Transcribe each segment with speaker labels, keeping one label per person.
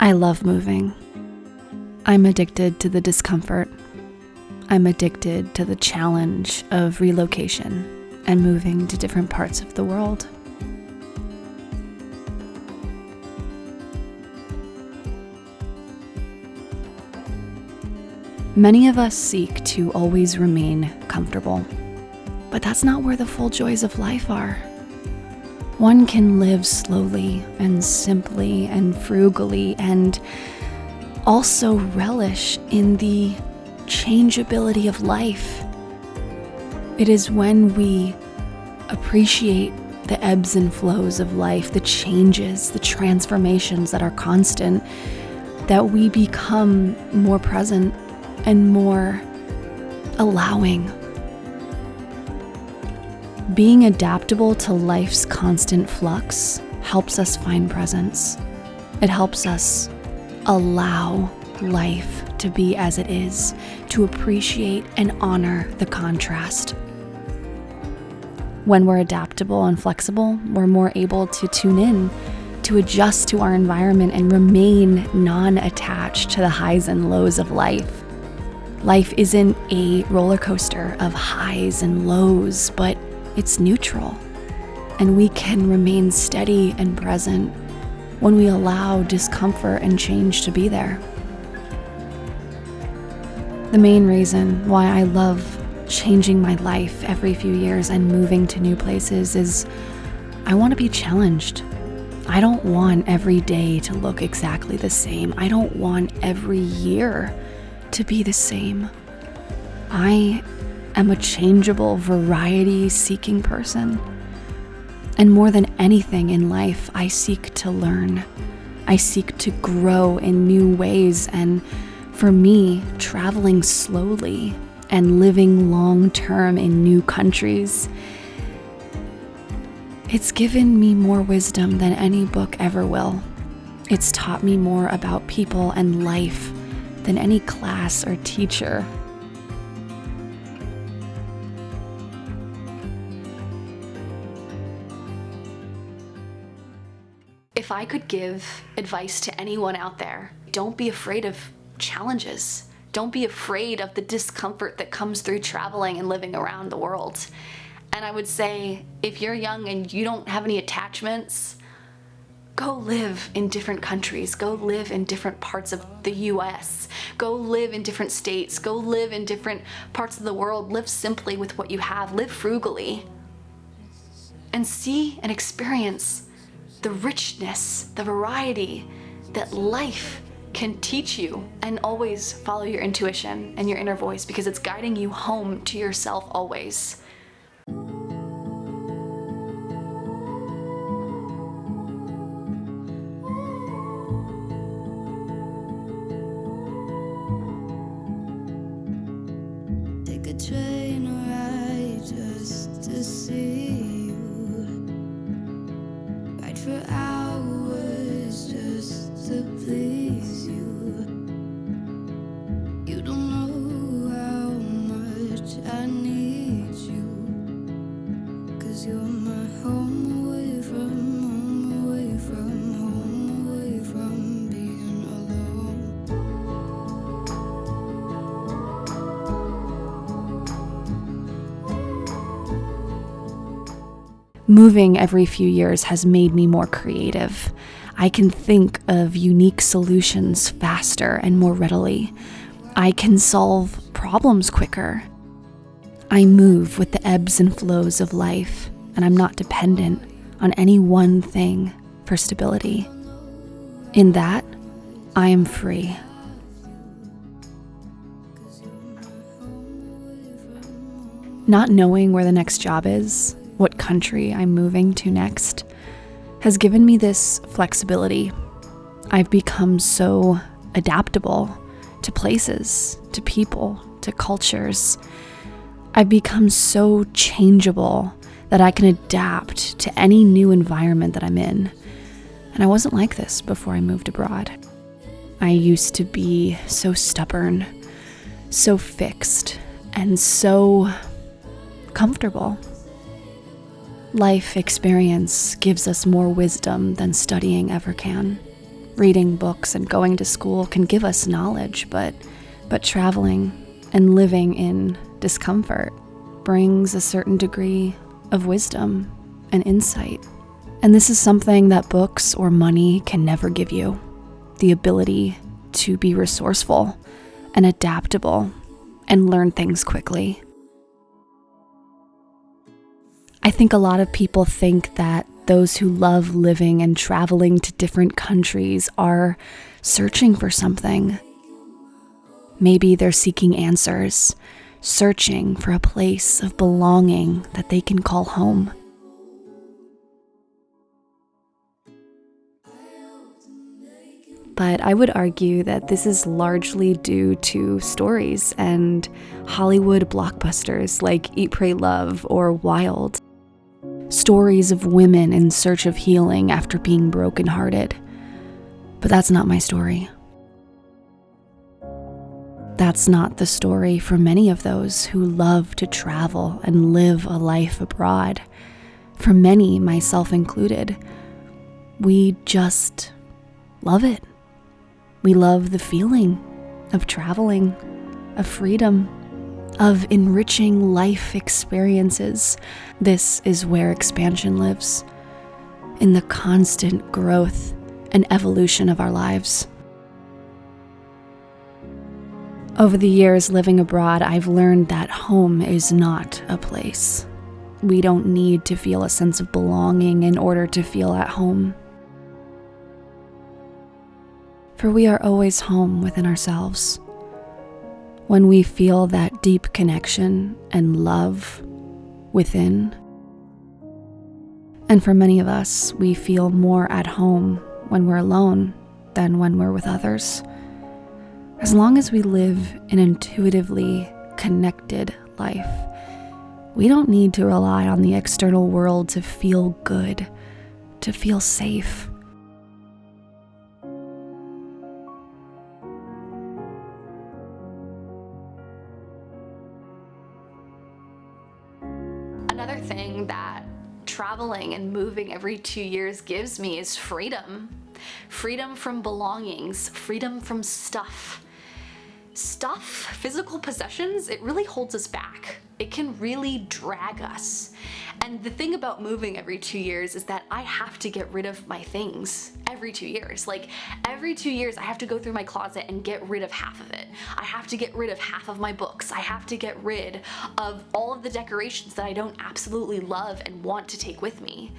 Speaker 1: I love moving. I'm addicted to the discomfort. I'm addicted to the challenge of relocation and moving to different parts of the world. Many of us seek to always remain comfortable, but that's not where the full joys of life are. One can live slowly and simply and frugally and also relish in the changeability of life. It is when we appreciate the ebbs and flows of life, the changes, the transformations that are constant, that we become more present and more allowing. Being adaptable to life's constant flux helps us find presence. It helps us allow life to be as it is, to appreciate and honor the contrast. When we're adaptable and flexible, we're more able to tune in, to adjust to our environment and remain non-attached to the highs and lows of life. Life isn't a roller coaster of highs and lows, but it's neutral, and we can remain steady and present when we allow discomfort and change to be there. The main reason why I love changing my life every few years and moving to new places is I want to be challenged. I don't want every day to look exactly the same. I don't want every year to be the same. I am a changeable, variety-seeking person. And more than anything in life, I seek to learn. I seek to grow in new ways, and for me, traveling slowly and living long-term in new countries, it's given me more wisdom than any book ever will. It's taught me more about people and life than any class or teacher. If I could give advice to anyone out there, don't be afraid of challenges. Don't be afraid of the discomfort that comes through traveling and living around the world. And I would say, if you're young and you don't have any attachments, go live in different countries. Go live in different parts of the US. Go live in different states. Go live in different parts of the world. Live simply with what you have. Live frugally. And see and experience the richness, the variety that life can teach you, and always follow your intuition and your inner voice, because it's guiding you home to yourself always.
Speaker 2: Take a train ride just to see you. Ride for hours just to please you. You don't know how much I need you, 'cause you're my home away from home, away from home, away from being alone.
Speaker 1: Moving every few years has made me more creative. I can think of unique solutions faster and more readily. I can solve problems quicker. I move with the ebbs and flows of life, and I'm not dependent on any one thing for stability. In that, I am free. Not knowing where the next job is, what country I'm moving to next, has given me this flexibility. I've become so adaptable to places, to people, to cultures. I've become so changeable that I can adapt to any new environment that I'm in. And I wasn't like this before I moved abroad. I used to be so stubborn, so fixed, and so comfortable. Life experience gives us more wisdom than studying ever can. Reading books and going to school can give us knowledge, but traveling and living in discomfort brings a certain degree of wisdom and insight. And this is something that books or money can never give you: the ability to be resourceful and adaptable and learn things quickly. I think a lot of people think that those who love living and traveling to different countries are searching for something. Maybe they're seeking answers, searching for a place of belonging that they can call home. But I would argue that this is largely due to stories and Hollywood blockbusters like Eat, Pray, Love or Wild. Stories of women in search of healing after being brokenhearted. But that's not my story. That's not the story for many of those who love to travel and live a life abroad. For many, myself included, we just love it. We love the feeling of traveling, of freedom, of enriching life experiences. This is where expansion lives, in the constant growth and evolution of our lives. Over the years living abroad, I've learned that home is not a place. We don't need to feel a sense of belonging in order to feel at home. For we are always home within ourselves. When we feel that deep connection and love within. And for many of us, we feel more at home when we're alone than when we're with others. As long as we live an intuitively connected life, we don't need to rely on the external world to feel good, to feel safe. Another thing that traveling and moving every 2 years gives me is freedom. Freedom from belongings, freedom from stuff. Stuff, physical possessions, it really holds us back. It can really drag us. And the thing about moving every 2 years is that I have to get rid of my things every 2 years. Like every 2 years I have to go through my closet and get rid of half of it. I have to get rid of half of my books. I have to get rid of all of the decorations that I don't absolutely love and want to take with me.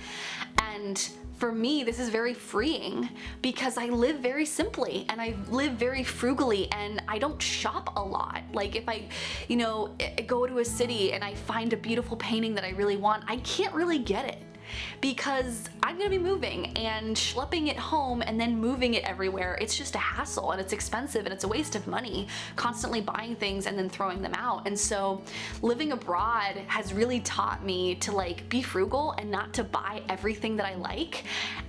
Speaker 1: And for me, this is very freeing because I live very simply and I live very frugally and I don't shop a lot. Like if I, go to a city and I find a beautiful painting that I really want, I can't really get it because I'm gonna be moving and schlepping it home and then moving it everywhere. It's just a hassle and it's expensive and it's a waste of money constantly buying things and then throwing them out. And so living abroad has really taught me to be frugal and not to buy everything that I like,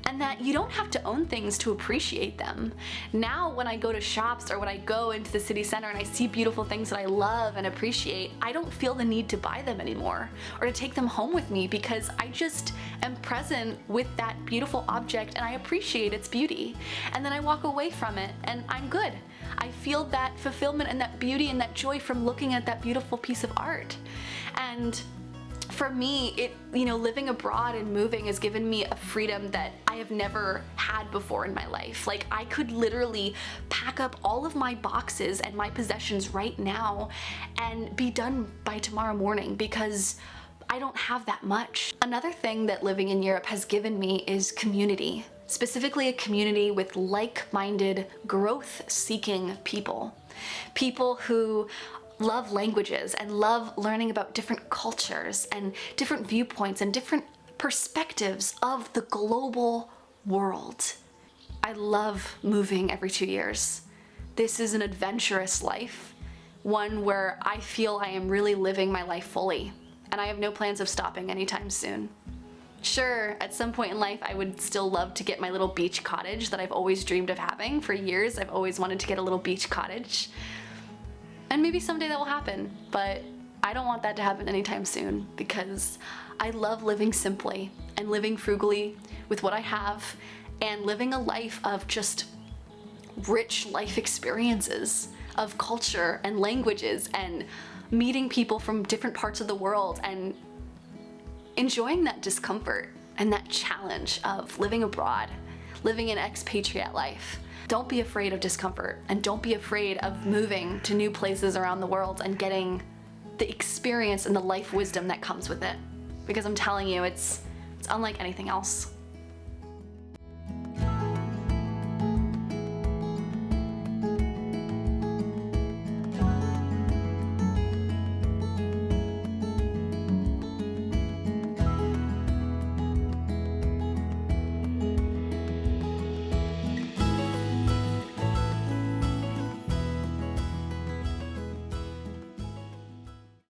Speaker 1: and that you don't have to own things to appreciate them. Now when I go to shops or when I go into the city center and I see beautiful things that I love and appreciate, I don't feel the need to buy them anymore or to take them home with me because I just am present with that beautiful object and I appreciate its beauty. And then I walk away from it and I'm good. I feel that fulfillment and that beauty and that joy from looking at that beautiful piece of art. And for me, living abroad and moving has given me a freedom that I have never had before in my life. Like I could literally pack up all of my boxes and my possessions right now and be done by tomorrow morning because I don't have that much. Another thing that living in Europe has given me is community, specifically a community with like-minded, growth-seeking people. People who love languages and love learning about different cultures and different viewpoints and different perspectives of the global world. I love moving every 2 years. This is an adventurous life, one where I feel I am really living my life fully. And I have no plans of stopping anytime soon. Sure, at some point in life I would still love to get my little beach cottage that I've always dreamed of having. For years I've always wanted to get a little beach cottage. And maybe someday that will happen, but I don't want that to happen anytime soon because I love living simply and living frugally with what I have and living a life of just rich life experiences of culture and languages and meeting people from different parts of the world and enjoying that discomfort and that challenge of living abroad, living an expatriate life. Don't be afraid of discomfort, and don't be afraid of moving to new places around the world and getting the experience and the life wisdom that comes with it. Because I'm telling you, it's unlike anything else.